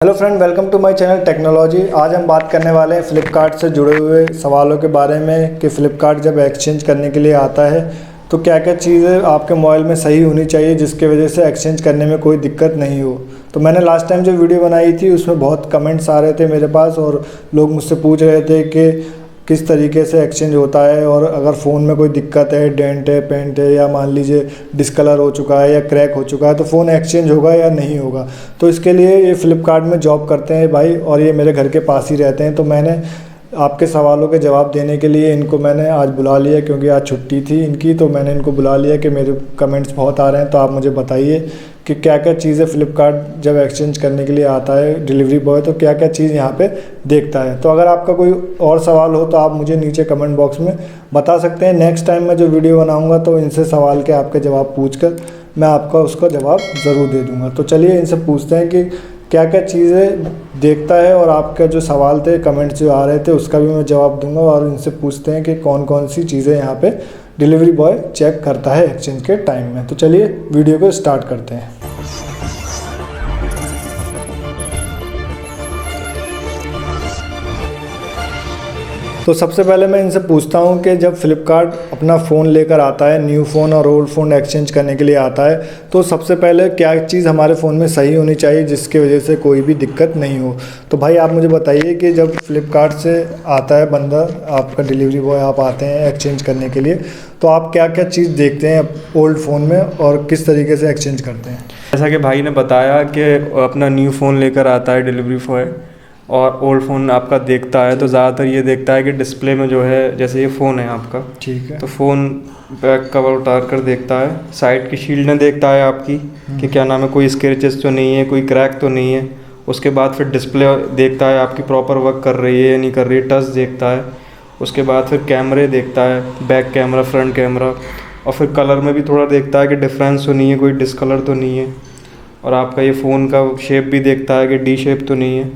Hello friend, welcome to my channel technology. आज हम बात करने वाले हैं फ़्लिपकार्ट से जुड़े हुए सवालों के बारे में कि फ़्लिपकार्ट जब एक्सचेंज करने के लिए आता है तो क्या क्या चीज़ें आपके मोबाइल में सही होनी चाहिए जिसके वजह से एक्सचेंज करने में कोई दिक्कत नहीं हो। तो मैंने लास्ट टाइम जो वीडियो बनाई थी उसमें बहुत कमेंट्स आ रहे थे मेरे पास और लोग मुझसे पूछ रहे थे कि किस तरीके से एक्सचेंज होता है और अगर फ़ोन में कोई दिक्कत है, डेंट है, पेंट है या मान लीजिए डिस्कलर हो चुका है या क्रैक हो चुका है तो फ़ोन एक्सचेंज होगा या नहीं होगा। तो इसके लिए ये फ़्लिपकार्ट में जॉब करते हैं भाई और ये मेरे घर के पास ही रहते हैं। तो मैंने आपके सवालों के जवाब देने के लिए इनको मैंने आज बुला लिया क्योंकि आज छुट्टी थी इनकी। तो मैंने इनको बुला लिया कि मेरे कमेंट्स बहुत आ रहे हैं तो आप मुझे बताइए कि क्या क्या चीज़ें फ़्लिपकार्ट जब एक्सचेंज करने के लिए आता है डिलीवरी बॉय तो क्या क्या चीज़ यहाँ पे देखता है। तो अगर आपका कोई और सवाल हो तो आप मुझे नीचे कमेंट बॉक्स में बता सकते हैं। नेक्स्ट टाइम मैं जो वीडियो बनाऊँगा तो इनसे सवाल के आपके जवाब पूछ कर मैं आपका उसका जवाब ज़रूर दे दूँगा। तो चलिए इनसे पूछते हैं कि क्या क्या चीज़ें देखता है और आपका जो सवाल थे कमेंट्स जो आ रहे थे उसका भी मैं जवाब दूंगा। और इनसे पूछते हैं कि कौन कौन सी चीज़ें यहाँ पे डिलीवरी बॉय चेक करता है एक्सचेंज के टाइम में। तो चलिए वीडियो को स्टार्ट करते हैं। तो सबसे पहले मैं इनसे पूछता हूँ कि जब फ़्लिपकार्ट अपना फ़ोन लेकर आता है, न्यू फ़ोन और ओल्ड फ़ोन एक्सचेंज करने के लिए आता है, तो सबसे पहले क्या चीज़ हमारे फ़ोन में सही होनी चाहिए जिसकी वजह से कोई भी दिक्कत नहीं हो। तो भाई आप मुझे बताइए कि जब फ़्लिपकार्ट से आता है बंदा, आपका डिलीवरी बॉय, आप आते हैं एक्सचेंज करने के लिए, तो आप क्या क्या चीज़ देखते हैं ओल्ड फ़ोन में और किस तरीके से एक्सचेंज करते हैं। जैसा कि भाई ने बताया कि अपना न्यू फ़ोन लेकर आता है डिलीवरी बॉय और ओल्ड फ़ोन आपका देखता है, तो ज़्यादातर ये देखता है कि डिस्प्ले में जो है, जैसे ये फ़ोन है आपका, ठीक है, तो फ़ोन बैक कवर उतार कर देखता है, साइड की शील्डें देखता है आपकी कि क्या नाम है, कोई स्क्रैचेस तो नहीं है, कोई क्रैक तो नहीं है। उसके बाद फिर डिस्प्ले देखता है आपकी प्रॉपर वर्क कर रही है या नहीं कर रही है, टच देखता है। उसके बाद फिर कैमरे देखता है, बैक कैमरा, फ्रंट कैमरा, और फिर कलर में भी थोड़ा देखता है कि डिफरेंस तो नहीं है, कोई डिस्कलर तो नहीं है। और आपका ये फ़ोन का शेप भी देखता है कि डी शेप तो नहीं है,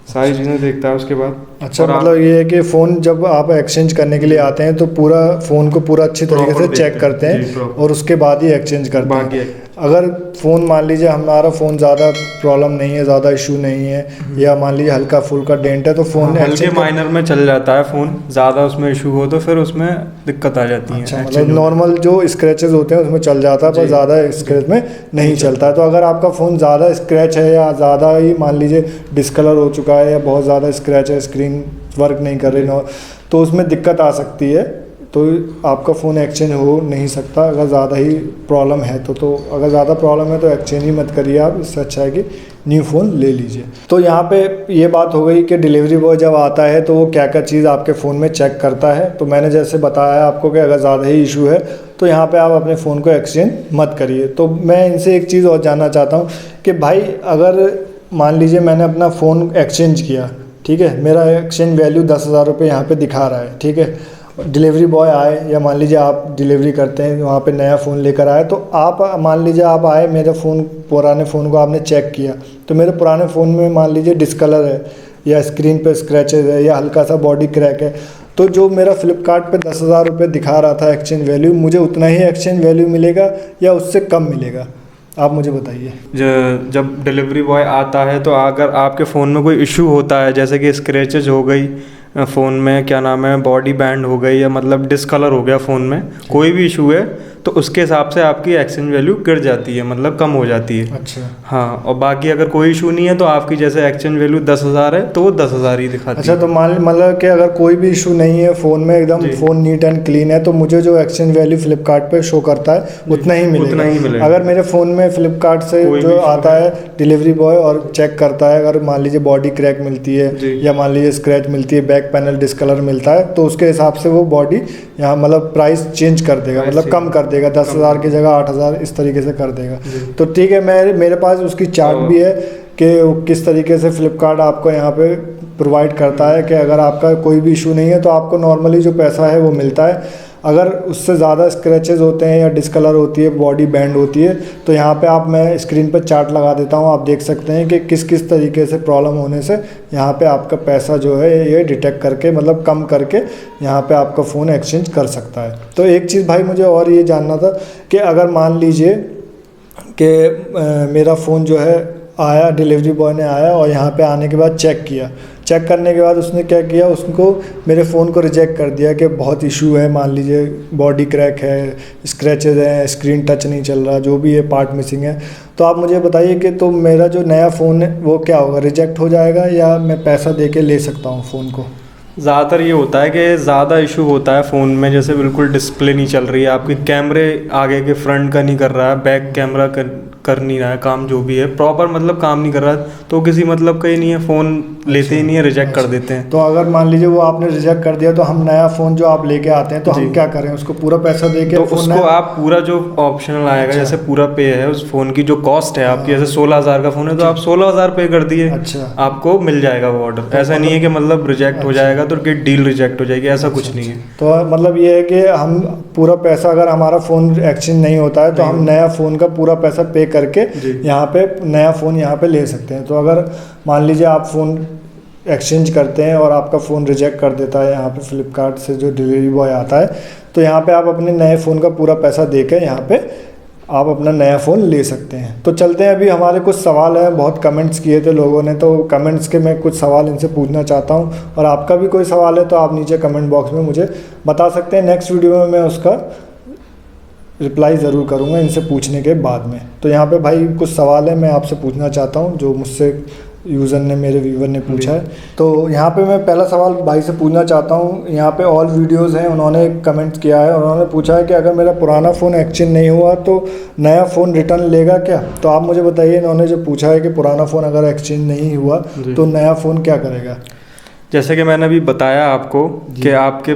सारी चीज़ें देखता है उसके बाद। अच्छा, मतलब ये है कि फ़ोन जब आप एक्सचेंज करने के लिए आते हैं तो पूरा फ़ोन को पूरा अच्छी तरीके से चेक करते हैं और उसके बाद ही एक्सचेंज करते हैं। अगर फ़ोन मान लीजिए हमारा फ़ोन ज़्यादा प्रॉब्लम नहीं है, ज़्यादा इशू नहीं है, या मान लीजिए हल्का फुल्का डेंट है तो फ़ोन हल्के माइनर में चल जाता है फ़ोन, ज़्यादा उसमें इशू हो तो फिर उसमें दिक्कत आ जाती है। अच्छा, मतलब नॉर्मल जो स्क्रैचेस होते हैं उसमें चल जाता है पर ज़्यादा स्क्रैच में नहीं चलता है। तो अगर आपका फ़ोन ज़्यादा स्क्रैच है या ज़्यादा ही मान लीजिए डिस्कलर हो चुका है या बहुत ज़्यादा स्क्रैच है, स्क्रीन वर्क नहीं कर रही, तो उसमें दिक्कत आ सकती है, तो आपका फ़ोन एक्सचेंज हो नहीं सकता अगर ज़्यादा ही प्रॉब्लम है तो अगर ज़्यादा प्रॉब्लम है तो एक्सचेंज ही मत करिए आप। इससे अच्छा है कि न्यू फ़ोन ले लीजिए। तो यहाँ पे ये बात हो गई कि डिलीवरी बॉय जब आता है तो वो क्या क्या चीज़ आपके फ़ोन में चेक करता है। तो मैंने जैसे बताया आपको कि अगर ज़्यादा ही इशू है तो यहाँ पे आप अपने फ़ोन को एक्सचेंज मत करिए। तो मैं इनसे एक चीज़ और जानना चाहता हूँ कि भाई अगर मान लीजिए मैंने अपना फ़ोन एक्सचेंज किया, ठीक है, मेरा एक्सचेंज वैल्यू 10,000 रुपये यहाँ पे दिखा रहा है, ठीक है, डिलीवरी बॉय आए या मान लीजिए आप डिलीवरी करते हैं वहाँ पे नया फ़ोन लेकर आए, तो आप मान लीजिए आप आए, मेरे फ़ोन पुराने फ़ोन को आपने चेक किया तो मेरे पुराने फ़ोन में मान लीजिए डिस्कलर है या स्क्रीन पे स्क्रैचेज है या हल्का सा बॉडी क्रैक है, तो जो मेरा फ़्लिपकार्ट पे 10,000 रुपये दिखा रहा था एक्सचेंज वैल्यू, मुझे उतना ही एक्सचेंज वैल्यू मिलेगा या उससे कम मिलेगा, आप मुझे बताइए। जब डिलीवरी बॉय आता है तो अगर आपके फ़ोन में कोई इशू होता है, जैसे कि स्क्रैचेज हो गई फ़ोन में, क्या नाम है, बॉडी बैंड हो गई, या मतलब डिस्कलर हो गया फ़ोन में, कोई भी इशू है तो उसके हिसाब से आपकी एक्सचेंज वैल्यू गिर जाती है, मतलब कम हो जाती है। अच्छा, हाँ, और बाकी अगर कोई इशू नहीं है तो आपकी जैसे एक्सचेंज वैल्यू 10,000 है तो वो 10,000 ही दिखाती है। अच्छा, तो मतलब कि अगर कोई भी इशू नहीं है फ़ोन में, एकदम फ़ोन नीट एंड क्लीन है, तो मुझे जो एक्सचेंज वैल्यू फ़्लिपकार्ट पे शो करता है उतना ही मिलेगा। अगर मेरे फ़ोन में फ़्लिपकार्ट से जो आता है डिलीवरी बॉय और चेक करता है, अगर मान लीजिए बॉडी क्रैक मिलती है या मान लीजिए स्क्रैच मिलती है, बैक पैनल डिस्कलर मिलता है, तो उसके हिसाब से वो बॉडी यहाँ मतलब प्राइस चेंज कर देगा, मतलब कम कर देगा, 10,000 की जगह 8,000 इस तरीके से कर देगा। तो ठीक है, मेरे पास उसकी चार्ट भी है कि किस तरीके से फ़्लिपकार्ट आपको यहाँ पे प्रोवाइड करता है कि अगर आपका कोई भी इशू नहीं है तो आपको नॉर्मली जो पैसा है वो मिलता है। अगर उससे ज़्यादा स्क्रैचेस होते हैं या डिस्कलर होती है, बॉडी बैंड होती है, तो यहाँ पे मैं स्क्रीन पर चार्ट लगा देता हूँ, आप देख सकते हैं कि किस किस तरीके से प्रॉब्लम होने से यहाँ पे आपका पैसा जो है ये डिटेक्ट करके, मतलब कम करके यहाँ पे आपका फ़ोन एक्सचेंज कर सकता है। तो एक चीज़ भाई मुझे और ये जानना था कि अगर मान लीजिए कि मेरा फ़ोन जो है आया, डिलीवरी बॉय ने आया और यहाँ पे आने के बाद चेक किया। चेक करने के बाद उसने क्या किया, उसको मेरे फ़ोन को रिजेक्ट कर दिया कि बहुत इशू है, मान लीजिए बॉडी क्रैक है, स्क्रैचेज हैं, स्क्रीन टच नहीं चल रहा, जो भी है पार्ट मिसिंग है। तो आप मुझे बताइए कि तो मेरा जो नया फ़ोन है वो क्या होगा, रिजेक्ट हो जाएगा या मैं पैसा दे के ले सकता हूँ फ़ोन को? ज़्यादातर ये होता है कि ज़्यादा इशू होता है फ़ोन में, जैसे बिल्कुल डिस्प्ले नहीं चल रही है आपकी, कैमरे आगे के फ्रंट का नहीं कर रहा है, बैक कैमरा कर नहीं रहा है काम, जो भी है प्रॉपर मतलब काम नहीं कर रहा है, तो किसी मतलब का ही नहीं है, फ़ोन लेते ही नहीं है, रिजेक्ट कर देते हैं। तो अगर मान लीजिए वो आपने रिजेक्ट कर दिया तो हम नया फ़ोन जो आप लेके आते हैं तो हम क्या करें, उसको पूरा पैसा दे के? तो उसको आप पूरा जो ऑप्शनल आएगा, जैसे पूरा पे है उस फ़ोन की जो कॉस्ट है आपकी, जैसे 16,000 का फ़ोन है तो आप 16,000 पे कर दिए, आपको मिल जाएगा वो ऑर्डर। ऐसा नहीं है कि मतलब रिजेक्ट हो जाएगा तो कि डील रिजेक्ट हो जाएगी, ऐसा कुछ नहीं है। तो मतलब ये है कि हम पूरा पैसा, अगर हमारा फ़ोन एक्सचेंज नहीं होता है तो हम नया फ़ोन का पूरा पैसा पे करके यहाँ पे नया फ़ोन यहाँ पे ले सकते हैं। तो अगर मान लीजिए आप फ़ोन एक्सचेंज करते हैं और आपका फ़ोन रिजेक्ट कर देता है यहाँ पे फ्लिपकार्ट से जो डिलीवरी बॉय आता है, तो यहाँ पे आप अपने नए फ़ोन का पूरा पैसा दे के यहाँ पे आप अपना नया फ़ोन ले सकते हैं। तो चलते हैं, अभी हमारे कुछ सवाल हैं, बहुत कमेंट्स किए थे लोगों ने, तो कमेंट्स के मैं कुछ सवाल इनसे पूछना चाहता हूं, और आपका भी कोई सवाल है तो आप नीचे कमेंट बॉक्स में मुझे बता सकते हैं। नेक्स्ट वीडियो में मैं उसका रिप्लाई ज़रूर करूंगा इनसे पूछने के बाद में। तो यहाँ पे भाई कुछ सवाल है मैं आपसे पूछना चाहता हूँ जो मुझसे यूज़र ने, मेरे व्यूवर ने पूछा है। तो यहाँ पे मैं पहला सवाल भाई से पूछना चाहता हूँ। यहाँ पे ऑल वीडियोज़ हैं, उन्होंने कमेंट किया है, उन्होंने पूछा है कि अगर मेरा पुराना फ़ोन एक्सचेंज नहीं हुआ तो नया फ़ोन रिटर्न लेगा क्या? तो आप मुझे बताइए, इन्होंने जो पूछा है कि पुराना फ़ोन अगर एक्सचेंज नहीं हुआ तो नया फ़ोन क्या करेगा? जैसे कि मैंने अभी बताया आपको कि आपके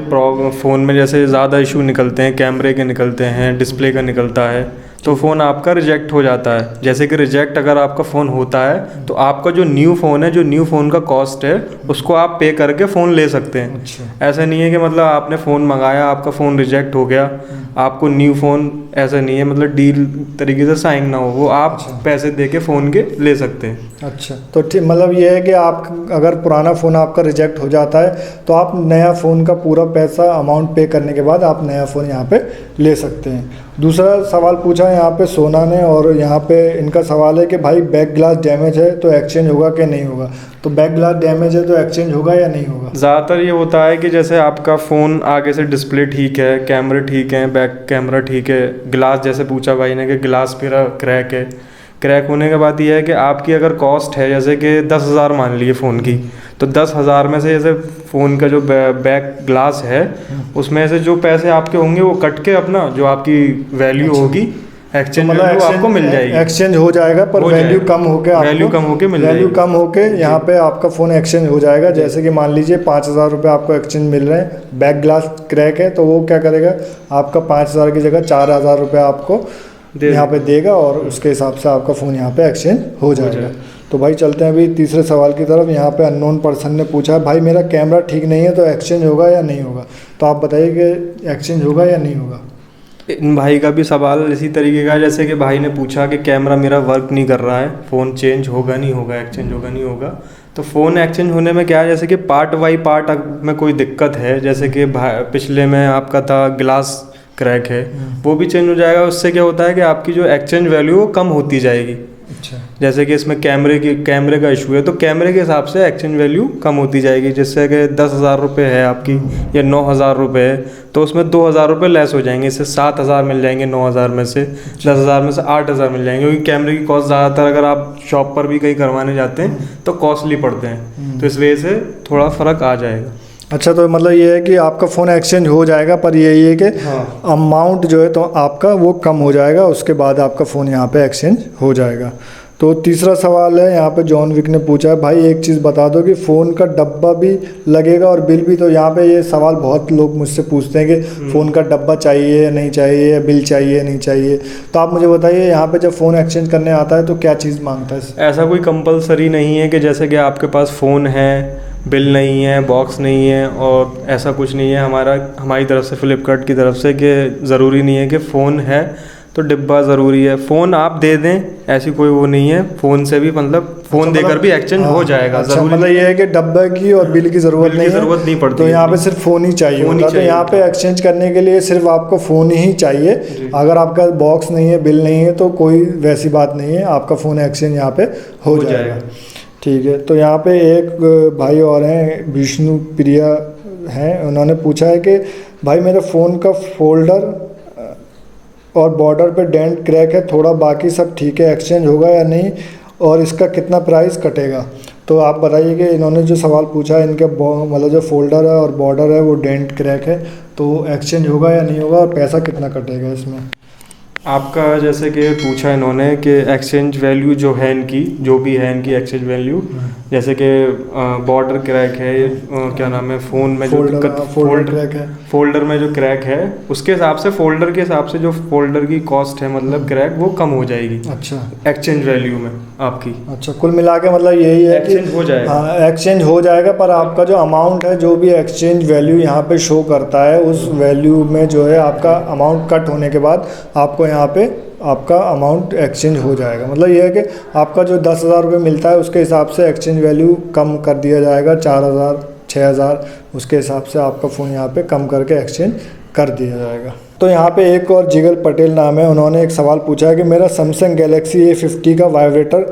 फ़ोन में जैसे ज़्यादा इशू निकलते हैं, कैमरे के निकलते हैं, डिस्प्ले का निकलता है, तो फ़ोन आपका रिजेक्ट हो जाता है। जैसे कि रिजेक्ट अगर आपका फ़ोन होता है तो आपका जो न्यू फ़ोन है, जो न्यू फ़ोन का कॉस्ट है, उसको आप पे करके फ़ोन ले सकते हैं। ऐसा नहीं है कि मतलब आपने फ़ोन मंगाया, आपका फ़ोन रिजेक्ट हो गया, आपको न्यू फ़ोन, ऐसा नहीं है, मतलब डील तरीके से साइन ना हो, वो आप पैसे दे के फ़ोन के ले सकते हैं। अच्छा, तो ठीक, मतलब ये है कि आप अगर पुराना फ़ोन आपका रिजेक्ट हो जाता है तो आप नया फ़ोन का पूरा पैसा अमाउंट पे करने के बाद आप नया फ़ोन यहाँ पे ले सकते हैं। दूसरा सवाल पूछा यहाँ पे सोना ने, और यहाँ पे इनका सवाल है कि भाई बैक ग्लास डैमेज है तो एक्सचेंज होगा कि नहीं होगा? तो बैक ग्लास डैमेज है तो एक्सचेंज होगा या नहीं होगा? ज़्यादातर ये होता है कि जैसे आपका फ़ोन आगे से डिस्प्ले ठीक है, कैमरे ठीक हैं, बैक कैमरा ठीक है, ग्लास जैसे पूछा भाई ने कि ग्लास मेरा क्रैक है, क्रैक होने के बाद ये है कि आपकी अगर कॉस्ट है जैसे कि 10,000 मान लीजिए फ़ोन की, तो 10,000 में से जैसे फ़ोन का जो बैक ग्लास है उसमें से जो पैसे आपके होंगे वो कट के अपना जो आपकी वैल्यू होगी, एक्सचेंज वैल्यू आपको मिल जाएगी। एक्सचेंज हो जाएगा पर वैल्यू कम होके वैल्यू कम होके मिल जाएगी, वैल्यू कम होके यहाँ पे आपका फ़ोन एक्सचेंज हो जाएगा। जैसे कि मान लीजिए 5,000 रुपये आपको एक्सचेंज मिल रहे हैं, बैक ग्लास क्रैक है, तो वो क्या करेगा, आपका 5,000 की जगह 4,000 रुपये आपको यहाँ पे देगा और उसके हिसाब से आपका फ़ोन यहाँ पे एक्सचेंज हो जाएगा। तो भाई चलते हैं अभी तीसरे सवाल की तरफ। यहाँ पे अननोन पर्सन ने पूछा है, भाई मेरा कैमरा ठीक नहीं है तो एक्सचेंज होगा या नहीं होगा? तो आप बताइए कि एक्सचेंज होगा या नहीं होगा? इन भाई का भी सवाल इसी तरीके का है, जैसे कि भाई ने पूछा कि कैमरा मेरा वर्क नहीं कर रहा है, फ़ोन चेंज होगा नहीं होगा, एक्सचेंज होगा नहीं होगा? तो फ़ोन एक्सचेंज होने में क्या है, जैसे कि पार्ट बाई पार्ट में कोई दिक्कत है, जैसे कि पिछले में आपका था ग्लास क्रैक है, वो भी चेंज हो जाएगा। उससे क्या होता है कि आपकी जो एक्सचेंज वैल्यू वो कम होती जाएगी। अच्छा, जैसे कि इसमें कैमरे का इशू है तो कैमरे के हिसाब से एक्सचेंज वैल्यू कम होती जाएगी। जैसे कि 10,000 रुपये है आपकी या 9,000 रुपये है तो उसमें 2,000 रुपये लेस हो जाएंगे, इससे 7,000 मिल जाएंगे 9,000 में से, 10,000 में से 8,000 मिल जाएंगे, क्योंकि कैमरे की कॉस्ट ज़्यादातर अगर आप शॉप पर भी कहीं करवाने जाते हैं तो कॉस्टली पड़ते हैं, तो इस वजह से थोड़ा फ़र्क आ जाएगा। अच्छा, तो मतलब ये है कि आपका फ़ोन एक्सचेंज हो जाएगा पर यही है कि अमाउंट जो है तो आपका वो कम हो जाएगा, उसके बाद आपका फ़ोन यहाँ पे एक्सचेंज हो जाएगा। तो तीसरा सवाल है यहाँ पे जॉन विक ने पूछा है, भाई एक चीज़ बता दो कि फ़ोन का डब्बा भी लगेगा और बिल भी? तो यहाँ पे ये सवाल बहुत लोग मुझसे पूछते हैं कि फ़ोन का डब्बा चाहिए या नहीं चाहिए, या बिल चाहिए या नहीं चाहिए। तो आप मुझे बताइए, यहाँ पे जब फ़ोन एक्सचेंज करने आता है तो क्या चीज़ मांगता है? ऐसा कोई कंपलसरी नहीं है कि जैसे कि आपके पास फ़ोन है, बिल नहीं है, बॉक्स नहीं है, और ऐसा कुछ नहीं है हमारी तरफ से, फ्लिपकार्ट की तरफ से, कि ज़रूरी नहीं है कि फ़ोन है तो डिब्बा ज़रूरी है। फ़ोन आप दे दें, ऐसी कोई वो नहीं है, फ़ोन से भी मतलब फ़ोन देकर भी एक्सचेंज हो जाएगा। अच्छा, ज़रूरी मतलब ये है कि डब्बे की और बिल की ज़रूरत नहीं है, ज़रूरत नहीं पड़ती। तो यहाँ पे सिर्फ फ़ोन ही चाहिए होता। तो यहाँ पे एक्सचेंज करने के लिए सिर्फ आपको फ़ोन ही चाहिए। अगर आपका बॉक्स नहीं है, बिल नहीं है, तो कोई वैसी बात नहीं है, आपका फ़ोन एक्सचेंज यहाँ पे हो जाएगा। ठीक है। तो यहाँ पे एक भाई और हैं, विष्णु प्रिया हैं, उन्होंने पूछा है कि भाई मेरे फ़ोन का फोल्डर और बॉर्डर पे डेंट क्रैक है थोड़ा, बाकी सब ठीक है, एक्सचेंज होगा या नहीं, और इसका कितना प्राइस कटेगा? तो आप बताइए कि इन्होंने जो सवाल पूछा है, इनके मतलब जो फोल्डर है और बॉर्डर है वो डेंट क्रैक है, तो एक्सचेंज होगा या नहीं होगा, और पैसा कितना कटेगा इसमें? आपका जैसे कि पूछा इन्होंने कि एक्सचेंज वैल्यू जो है इनकी, जो भी है इनकी एक्सचेंज वैल्यू, जैसे कि बॉर्डर क्रैक है, क्या नाम है, फ़ोन में जो दिक्कत, फोल्डर में जो क्रैक है, उसके हिसाब से फोल्डर के हिसाब से जो फोल्डर की कॉस्ट है, मतलब क्रैक, वो कम हो जाएगी। अच्छा, एक्सचेंज वैल्यू में आपकी। अच्छा, कुल मिला के मतलब यही है कि एक्सचेंज हो जाएगा। हाँ, एक्सचेंज हो जाएगा, पर आपका जो अमाउंट है, जो भी एक्सचेंज वैल्यू यहाँ पे शो करता है, उस वैल्यू में जो है आपका अमाउंट कट होने के बाद आपको यहाँ पे आपका अमाउंट एक्सचेंज हो जाएगा। मतलब ये है कि आपका जो 10,000 रुपये मिलता है, उसके हिसाब से एक्सचेंज वैल्यू कम कर दिया जाएगा, 4,000 6,000, उसके हिसाब से आपका फ़ोन यहाँ पे कम करके एक्सचेंज कर दिया जाएगा। तो यहाँ पे एक और जिगल पटेल नाम है, उन्होंने एक सवाल पूछा है कि मेरा सैमसंग गैलेक्सी A50 का वाइब्रेटर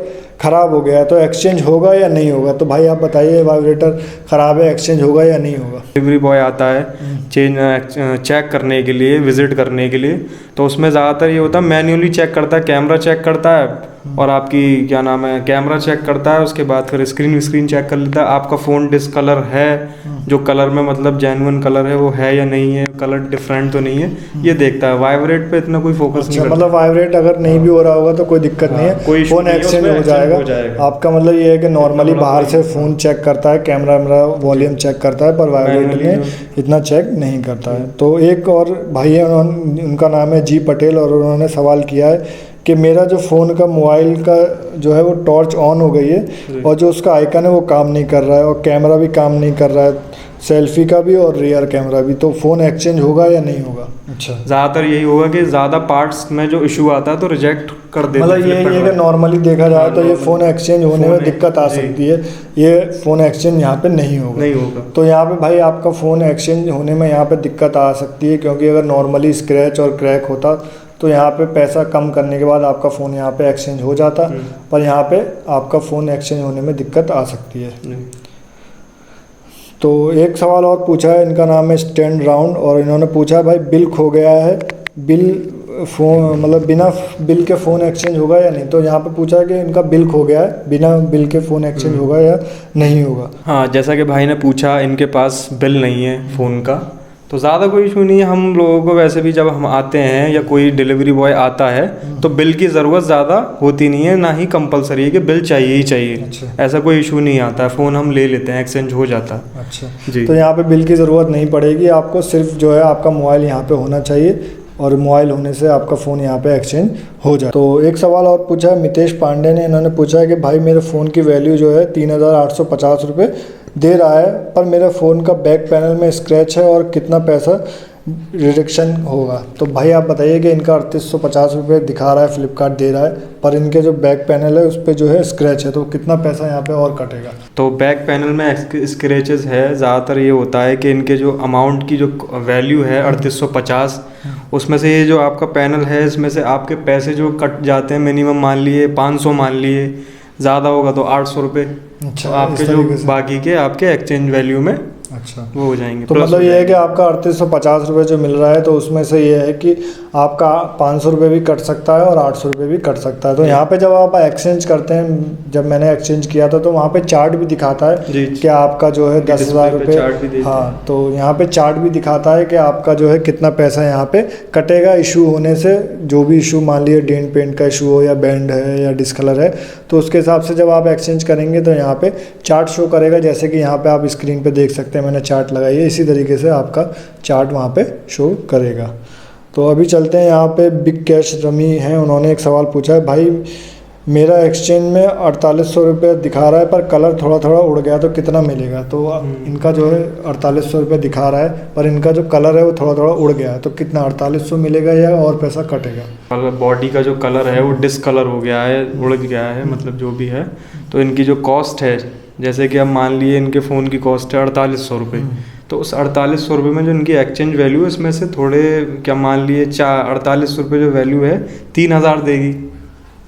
ख़राब हो गया है, तो एक्सचेंज होगा या नहीं होगा? तो भाई आप बताइए, वाइब्रेटर ख़राब है, एक्सचेंज होगा या नहीं होगा? डिलीवरी बॉय आता है चेक करने के लिए, विज़िट करने के लिए, तो उसमें ज़्यादातर ये होता है मैन्युअली चेक करता है, कैमरा चेक करता है और आपकी क्या नाम है, कैमरा चेक करता है, उसके बाद फिर स्क्रीन चेक कर लेता है, आपका फ़ोन डिसकलर है, जो कलर में मतलब जेन्युइन कलर है वो है या नहीं है, कलर डिफरेंट तो नहीं है, ये देखता है। वाइब्रेट पे इतना कोई फोकस नहीं करता। मतलब वाइब्रेट अगर नहीं भी हो रहा होगा तो कोई दिक्कत नहीं है, कोई फ़ोन एक्सचेंज हो जाएगा। आपका मतलब ये है कि नॉर्मली बाहर से फ़ोन चेक करता है, कैमरा वॉल्यूम चेक करता है, पर वाइब्रेट में इतना चेक नहीं करता है। तो एक और भाई है, उनका नाम है जी पटेल, और उन्होंने सवाल किया है कि मेरा जो फ़ोन का मोबाइल का जो है वो टॉर्च ऑन हो गई है, और जो उसका आइकन है वो काम नहीं कर रहा है, और कैमरा भी काम नहीं कर रहा है, सेल्फी का भी और रियर कैमरा भी, तो फ़ोन एक्सचेंज होगा या नहीं होगा? अच्छा, ज़्यादातर यही होगा कि ज़्यादा पार्ट्स में जो इशू आता है तो रिजेक्ट कर देते हैं। मतलब ये कि नॉर्मली देखा जाए तो ये फ़ोन एक्सचेंज होने में दिक्कत आ सकती है, ये फ़ोन एक्सचेंज यहाँ पे नहीं होगा। तो यहाँ पे भाई आपका फ़ोन एक्सचेंज होने में यहाँ पे दिक्कत आ सकती है, क्योंकि अगर नॉर्मली स्क्रैच और क्रैक होता तो यहाँ पे पैसा कम करने के बाद आपका फ़ोन यहाँ पे एक्सचेंज हो जाता, पर यहाँ पे आपका फ़ोन एक्सचेंज होने में दिक्कत आ सकती है। तो एक सवाल और पूछा है, इनका नाम है स्टैंड राउंड, और इन्होंने पूछा है भाई बिल खो गया है, बिल फ़ोन मतलब बिना बिल के फ़ोन एक्सचेंज होगा या नहीं? तो यहाँ पे पूछा है कि इनका बिल खो गया है, बिना बिल के फ़ोन एक्सचेंज होगा या नहीं होगा? हाँ, जैसा कि भाई ने पूछा, इनके पास बिल नहीं है फ़ोन का, तो ज़्यादा कोई इशू नहीं है। हम लोगों को वैसे भी जब हम आते हैं या कोई डिलीवरी बॉय आता है तो बिल की ज़रूरत ज़्यादा होती नहीं है, ना ही कंपलसरी है कि बिल चाहिए ही चाहिए। अच्छा। ऐसा कोई इशू नहीं आता है, फ़ोन हम ले लेते हैं, एक्सचेंज हो जाता है। अच्छा जी। तो यहाँ पे बिल की ज़रूरत नहीं पड़ेगी आपको, सिर्फ जो है आपका मोबाइल यहाँ पे होना चाहिए, और मोबाइल होने से आपका फ़ोन यहाँ पे एक्सचेंज हो जाए। तो एक सवाल और पूछा है मितेश पांडे ने, इन्होंने पूछा है कि भाई मेरे फ़ोन की वैल्यू जो है 3,850 रुपये दे रहा है, पर मेरे फ़ोन का बैक पैनल में स्क्रैच है, और कितना पैसा रिडक्शन होगा? तो भाई आप बताइए कि इनका 3,850 रुपये दिखा रहा है, फ्लिपकार्ट दे रहा है, पर इनके जो बैक पैनल है उस पर जो है स्क्रैच है, तो कितना पैसा यहाँ पे और कटेगा? तो बैक पैनल में स्क्रैचेस है, ज़्यादातर ये होता है कि इनके जो अमाउंट की जो वैल्यू है 3,850, उसमें से ये जो आपका पैनल है इसमें से आपके पैसे जो कट जाते हैं, मिनिमम मान लिए 500, मान लिए ज़्यादा होगा तो 800 रुपये। अच्छा, तो आपके जो बाकी के आपके एक्सचेंज वैल्यू में अच्छा वो हो जाएंगे। तो मतलब ये है कि आपका 3,850 रुपये जो मिल रहा है, तो उसमें से ये है कि आपका 500 रुपये भी कट सकता है और 800 रुपये भी कट सकता है। तो यहाँ पे जब आप एक्सचेंज करते हैं, जब मैंने एक्सचेंज किया था तो वहाँ पे चार्ट भी दिखाता है कि आपका जो है 10,000 रुपये, हाँ, तो यहाँ पे चार्ट भी दिखाता है कि आपका जो है कितना पैसा यहाँ पे कटेगा इशू होने से। जो भी इशू, मान लिया डेंट पेंट का इशू हो, या बैंड है, या डिस्कलर है, तो उसके हिसाब से जब आप एक्सचेंज करेंगे तो यहाँ पे चार्ट शो करेगा, जैसे कि यहाँ पे आप स्क्रीन पे देख सकते हैं, मैंने चार्ट लगाई है, इसी तरीके से आपका चार्ट वहाँ पे शो करेगा। तो अभी चलते हैं यहाँ पे बिग कैश रमी हैं, उन्होंने एक सवाल पूछा है, भाई मेरा एक्सचेंज में 4800 रुपये दिखा रहा है, पर कलर थोड़ा थोड़ा उड़ गया, तो कितना मिलेगा? तो इनका जो है 4800 रुपये दिखा रहा है, पर इनका जो कलर है वो थोड़ा थोड़ा उड़ गया है, तो कितना 4800 मिलेगा या और पैसा कटेगा? कलर, बॉडी का जो कलर है वो डिसकलर हो गया है, उड़ गया है, मतलब जो भी है। तो इनकी जो कॉस्ट है, जैसे कि अब मान लिए इनके फ़ोन की कॉस्ट है 4800 रुपये, तो उस 4800 रुपये में जो इनकी एक्सचेंज वैल्यू है, इसमें से थोड़े, क्या मान लिए 4800 रुपये जो वैल्यू है 3000 देगी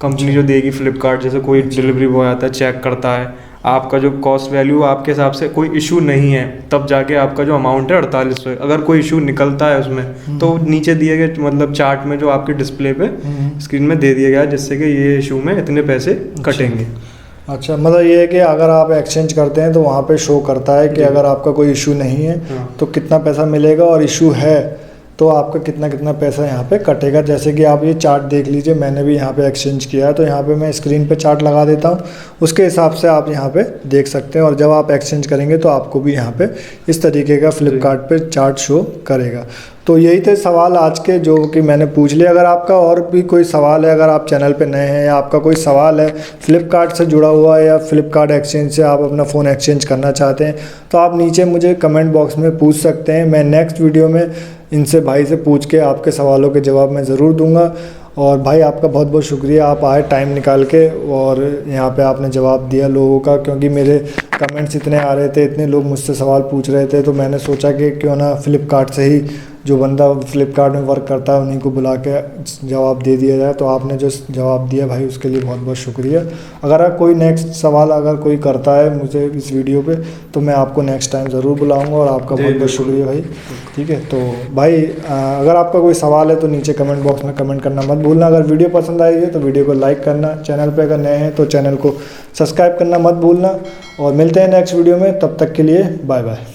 कंपनी, जो देगी फ्लिपकार्ट। जैसे कोई डिलीवरी बॉय आता है, चेक करता है, आपका जो कॉस्ट वैल्यू आपके हिसाब से कोई इशू नहीं है, तब जाके आपका जो अमाउंट है 4800 है। अगर कोई इशू निकलता है उसमें, तो नीचे दिए गए मतलब चार्ट में जो आपके डिस्प्ले पे स्क्रीन में दे दिया गया है, जिससे कि ये इशू में इतने पैसे कटेंगे। अच्छा, मतलब ये है कि अगर आप एक्सचेंज करते हैं तो वहाँ पे शो करता है कि अगर आपका कोई इशू नहीं है तो कितना पैसा मिलेगा, और इशू है तो आपका कितना कितना पैसा यहाँ पे कटेगा। जैसे कि आप ये चार्ट देख लीजिए, मैंने भी यहाँ पे एक्सचेंज किया है, तो यहाँ पे मैं स्क्रीन पे चार्ट लगा देता हूँ, उसके हिसाब से आप यहाँ पे देख सकते हैं। और जब आप एक्सचेंज करेंगे तो आपको भी यहाँ पे इस तरीके का फ्लिपकार्ट पे चार्ट शो करेगा। तो यही थे सवाल आज के जो कि मैंने पूछ लिया। अगर आपका और भी कोई सवाल है, अगर आप चैनल पे नए हैं या आपका कोई सवाल है फ्लिपकार्ट से जुड़ा हुआ है या फ्लिपकार्ट एक्सचेंज से आप अपना फ़ोन एक्सचेंज करना चाहते हैं, तो आप नीचे मुझे कमेंट बॉक्स में पूछ सकते हैं। मैं नेक्स्ट वीडियो में इनसे भाई से पूछ के आपके सवालों के जवाब मैं ज़रूर दूंगा। और भाई आपका बहुत बहुत शुक्रिया, आप आए टाइम निकाल के और यहाँ पे आपने जवाब दिया लोगों का, क्योंकि मेरे कमेंट्स इतने आ रहे थे, इतने लोग मुझसे सवाल पूछ रहे थे, तो मैंने सोचा कि क्यों ना फ्लिपकार्ट से ही जो बंदा फ्लिपकार्ट में वर्क करता है उन्हीं को बुला के जवाब दे दिया जाए। तो आपने जो जवाब दिया भाई उसके लिए बहुत बहुत शुक्रिया। अगर कोई नेक्स्ट सवाल अगर कोई करता है मुझे इस वीडियो पे, तो मैं आपको नेक्स्ट टाइम ज़रूर बुलाऊंगा। और आपका बहुत बहुत शुक्रिया भाई। ठीक है, तो भाई अगर आपका कोई सवाल है तो नीचे कमेंट बॉक्स में कमेंट करना मत भूलना। अगर वीडियो पसंद आई है तो वीडियो को लाइक करना, चैनल पर अगर नए हैं तो चैनल को सब्सक्राइब करना मत भूलना। और मिलते हैं नेक्स्ट वीडियो में, तब तक के लिए बाय बाय।